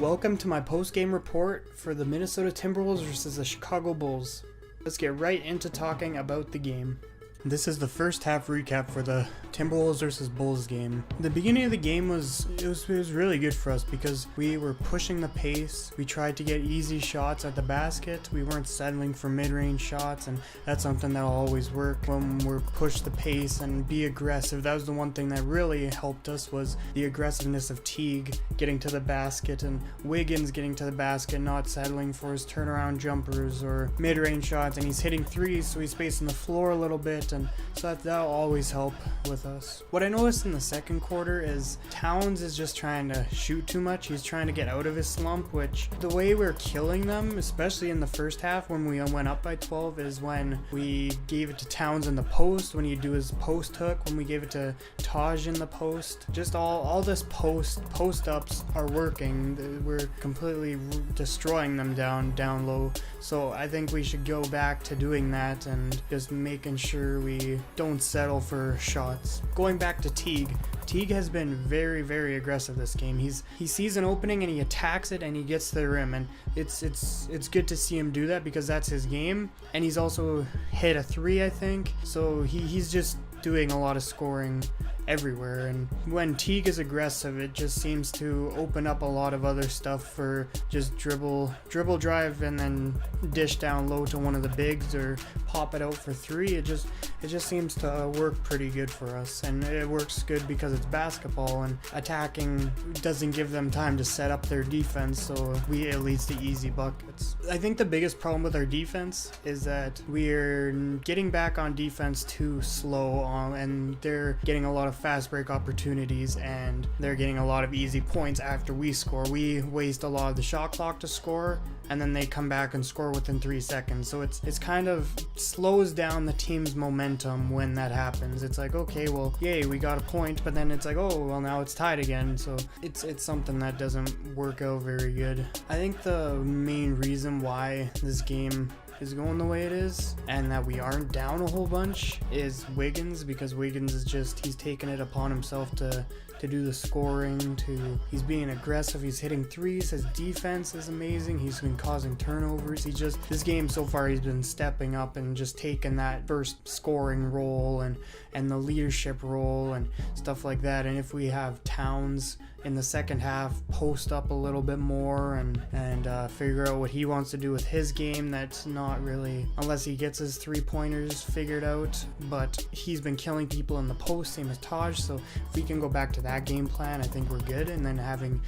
Welcome to my post-game report for the Minnesota Timberwolves versus the Chicago Bulls. Let's get right into talking about the game. This is the first half recap for the Timberwolves versus Bulls game. The beginning of the game was really good for us because we were pushing the pace. We tried to get easy shots at the basket. We weren't settling for mid-range shots, and that's something that'll always work when we're push the pace and be aggressive. That was the one thing that really helped us, was the aggressiveness of Teague getting to the basket and Wiggins getting to the basket, not settling for his turnaround jumpers or mid-range shots, and he's hitting threes, so he's spacing the floor a little bit. And so that'll always help with us. What I noticed in the second quarter is Towns is just trying to shoot too much. He's trying to get out of his slump, which the way we're killing them, especially in the first half when we went up by 12, is when we gave it to Towns in the post, when he'd do his post hook, when we gave it to Taj in the post. Just all this post ups are working. We're completely destroying them down low. So I think we should go back to doing that and just making sure we don't settle for shots. Going back to Teague has been very, very aggressive this game. He sees an opening and he attacks it and he gets to the rim, and it's good to see him do that because that's his game. And he's also hit a three, I think. So he's just doing a lot of scoring everywhere, and when Teague is aggressive, it just seems to open up a lot of other stuff for just dribble drive and then dish down low to one of the bigs or pop it out for three. It just seems to work pretty good for us, and it works good because it's basketball and attacking doesn't give them time to set up their defense, so it leads to easy buckets. I think the biggest problem with our defense is that we're getting back on defense too slow, and they're getting a lot of fast break opportunities and they're getting a lot of easy points after we score. We waste a lot of the shot clock to score, and then they come back and score within 3 seconds. So it's kind of slows down the team's momentum when that happens. It's like, okay, well, yay, we got a point, but then it's like, oh, well, now it's tied again. So it's something that doesn't work out very good. I think the main reason why this game is going the way it is and that we aren't down a whole bunch is Wiggins, because Wiggins is he's taken it upon himself to do the scoring, he's being aggressive, he's hitting threes, his defense is amazing, he's been causing turnovers. This game so far, he's been stepping up and just taking that first scoring role and the leadership role and stuff like that. And if we have Towns in the second half post up a little bit more and figure out what he wants to do with his game, that's not really, unless he gets his 3-pointers figured out, but he's been killing people in the post, same as Taj. So if we can go back to that game plan, I think we're good. And then having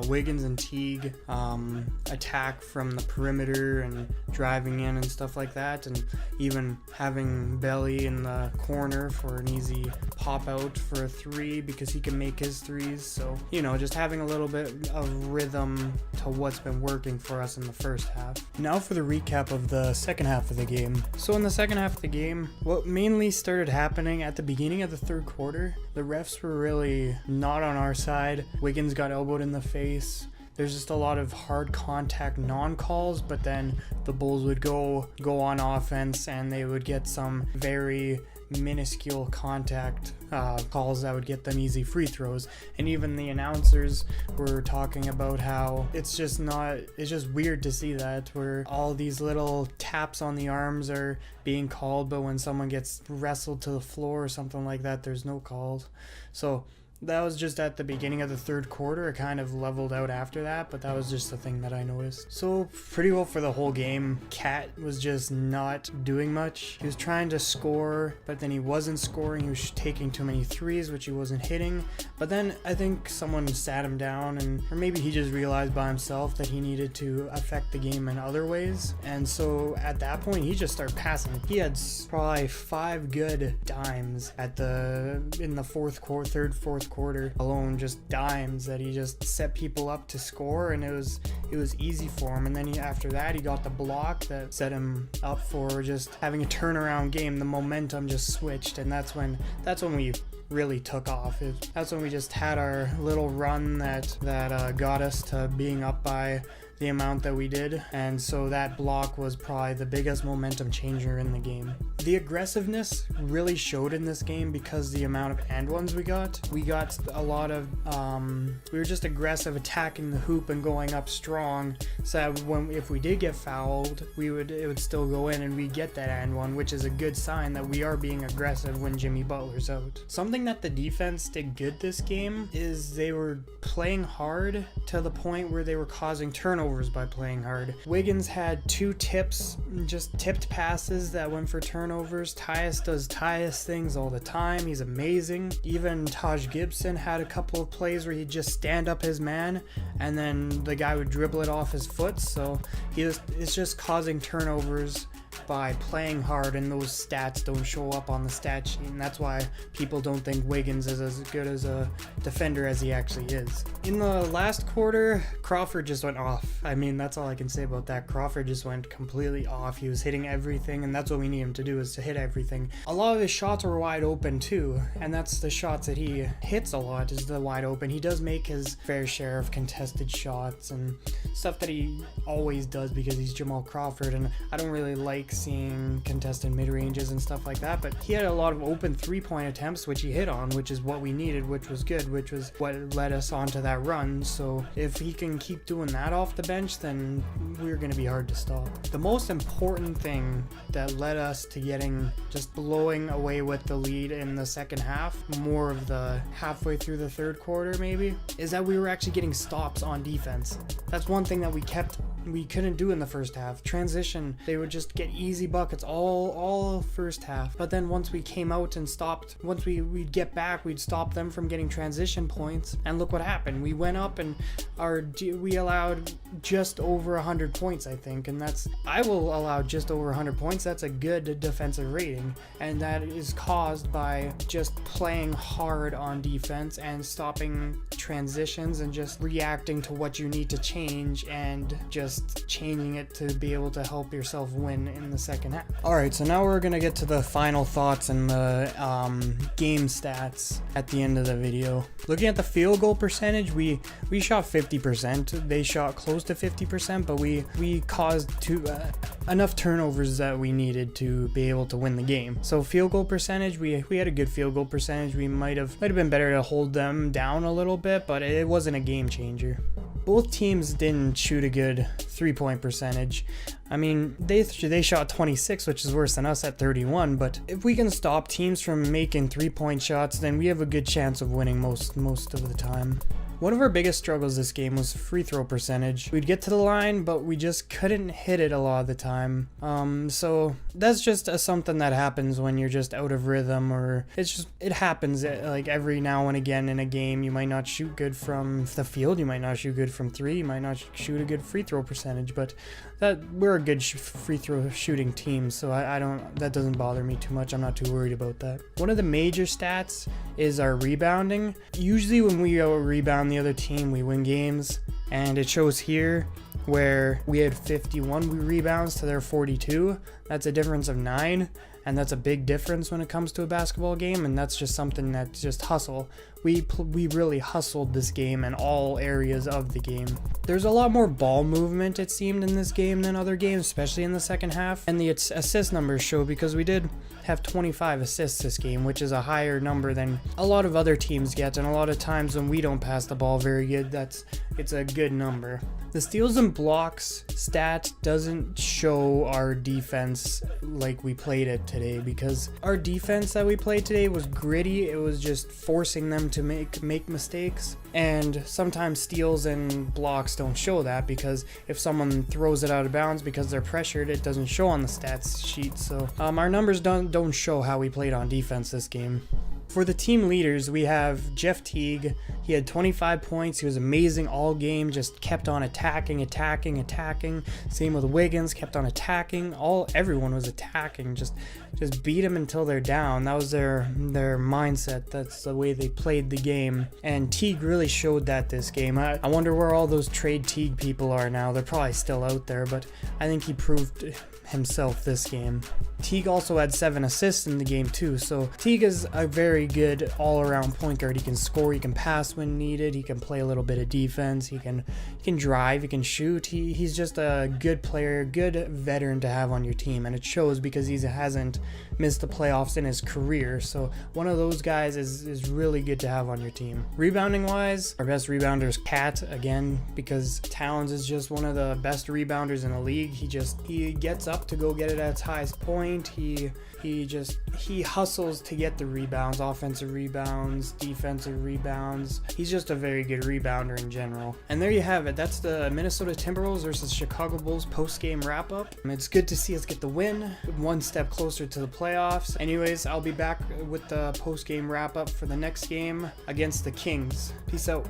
Wiggins and Teague attack from the perimeter and driving in and stuff like that, and even having Belly in the corner for an easy pop out for a three because he can make his threes. So, just having a little bit of rhythm to what's been working for us in the first half. Now for the recap of the second half of the game. So in the second half of the game, what mainly started happening at the beginning of the third quarter, the refs were really not on our side. Wiggins got elbowed in the face. There's just a lot of hard contact non-calls, but then the Bulls would go on offense and they would get some very minuscule contact calls that would get them easy free throws. And even the announcers were talking about how it's just weird to see that, where all these little taps on the arms are being called, but when someone gets wrestled to the floor or something like that, there's no calls. So that was just at the beginning of the third quarter. It kind of leveled out after that, but that was just the thing that I noticed. So pretty well for the whole game, Cat was just not doing much. He was trying to score, but then he wasn't scoring. He was taking too many threes, which he wasn't hitting. But then I think someone sat him down, or maybe he just realized by himself that he needed to affect the game in other ways. And so at that point, he just started passing. He had probably 5 good dimes in the fourth quarter alone, just dimes that he just set people up to score, and it was easy for him. And then after that, he got the block that set him up for just having a turnaround game. The momentum just switched, and that's when we really took off. That's when we just had our little run that got us to being up by the amount that we did, and so that block was probably the biggest momentum changer in the game. The aggressiveness really showed in this game because the amount of and ones we got a lot of we were just aggressive, attacking the hoop and going up strong, so that if we did get fouled, it would still go in and we get that and one, which is a good sign that we are being aggressive when Jimmy Butler's out. Something that the defense did good this game is they were playing hard to the point where they were causing turnovers by playing hard. Wiggins had 2 tips, just tipped passes that went for turnovers. Tyus does Tyus things all the time. He's amazing. Even Taj Gibson had a couple of plays where he'd just stand up his man and then the guy would dribble it off his foot. So it's just causing turnovers by playing hard, and those stats don't show up on the stat sheet, and that's why people don't think Wiggins is as good as a defender as he actually is. In the last quarter, Crawford just went off. I mean, that's all I can say about that. Crawford just went completely off. He was hitting everything, and that's what we need him to do, is to hit everything. A lot of his shots were wide open too, and that's the shots that he hits a lot, is the wide open. He does make his fair share of contested shots and stuff that he always does because he's Jamal Crawford, and I don't really like seeing contested mid-ranges and stuff like that, but he had a lot of open 3-point attempts which he hit on, which is what we needed, which was good, which was what led us onto that run. So if he can keep doing that off the bench, then we're going to be hard to stop. The most important thing that led us to just blowing away with the lead in the second half, more of the halfway through the third quarter maybe, is that we were actually getting stops on defense. That's one thing that we couldn't do in the first half. Transition, they would just get easy buckets all first half, but then once we came out and stopped, once we'd get back, we'd stop them from getting transition points, and look what happened. We went up and we allowed just over 100 points, I think, and I will allow just over 100 points. That's a good defensive rating, and that is caused by just playing hard on defense and stopping transitions and just reacting to what you need to change and just changing it to be able to help yourself win in the second half. Alright, so now we're gonna get to the final thoughts and the game stats at the end of the video. Looking at the field goal percentage, we shot 50%. They shot close to 50%, but we caused enough turnovers that we needed to be able to win the game. So field goal percentage, we had a good field goal percentage. We might have been better to hold them down a little bit, but it wasn't a game changer. Both teams didn't shoot a good 3-point percentage. I mean, they shot 26, which is worse than us at 31, but if we can stop teams from making 3-point shots, then we have a good chance of winning most of the time. One of our biggest struggles this game was free throw percentage. We'd get to the line, but we just couldn't hit it a lot of the time. So that's just something that happens when you're just out of rhythm, or it happens like every now and again in a game. You might not shoot good from the field, you might not shoot good from 3, you might not shoot a good free throw percentage, but we're a good free throw shooting team, so that doesn't bother me too much. I'm not too worried about that. One of the major stats is our rebounding. Usually when we rebound the other team, we win games, and it shows here where we had 51 rebounds to their 42. That's a difference of 9, and that's a big difference when it comes to a basketball game, and that's just something that's just hustle. We really hustled this game in all areas of the game. There's a lot more ball movement, it seemed, in this game than other games, especially in the second half, and the assist numbers show, because we did have 25 assists this game, which is a higher number than a lot of other teams get, and a lot of times when we don't pass the ball very good, it's a good number. The steals and blocks stat doesn't show our defense like we played it today, because our defense that we played today was gritty. It was just forcing them to make mistakes, and sometimes steals and blocks don't show that, because if someone throws it out of bounds because they're pressured, it doesn't show on the stats sheet. So our numbers don't show how we played on defense this game. For the team leaders, we have Jeff Teague. He had 25 points. He was amazing all game, just kept on attacking. Same with Wiggins, kept on attacking. Everyone was attacking, just beat them until they're down. That was their mindset. That's the way they played the game. And Teague really showed that this game. I wonder where all those trade Teague people are now. They're probably still out there, but I think he proved himself this game. Teague also had 7 assists in the game too, so Teague is a very very good all-around point guard. He can score, he can pass when needed, he can play a little bit of defense, he can drive, he can shoot. He's just a good player, good veteran to have on your team, and it shows because he hasn't missed the playoffs in his career. So one of those guys is really good to have on your team. Rebounding wise, our best rebounder is Cat, again, because Towns is just one of the best rebounders in the league. He gets up to go get it at its highest point. He hustles to get the rebounds, offensive rebounds, defensive rebounds. He's just a very good rebounder in general. And there you have it. That's the Minnesota Timberwolves versus Chicago Bulls post-game wrap-up. It's good to see us get the win, one step closer to the playoffs. Anyways, I'll be back with the post-game wrap-up for the next game against the Kings. Peace out.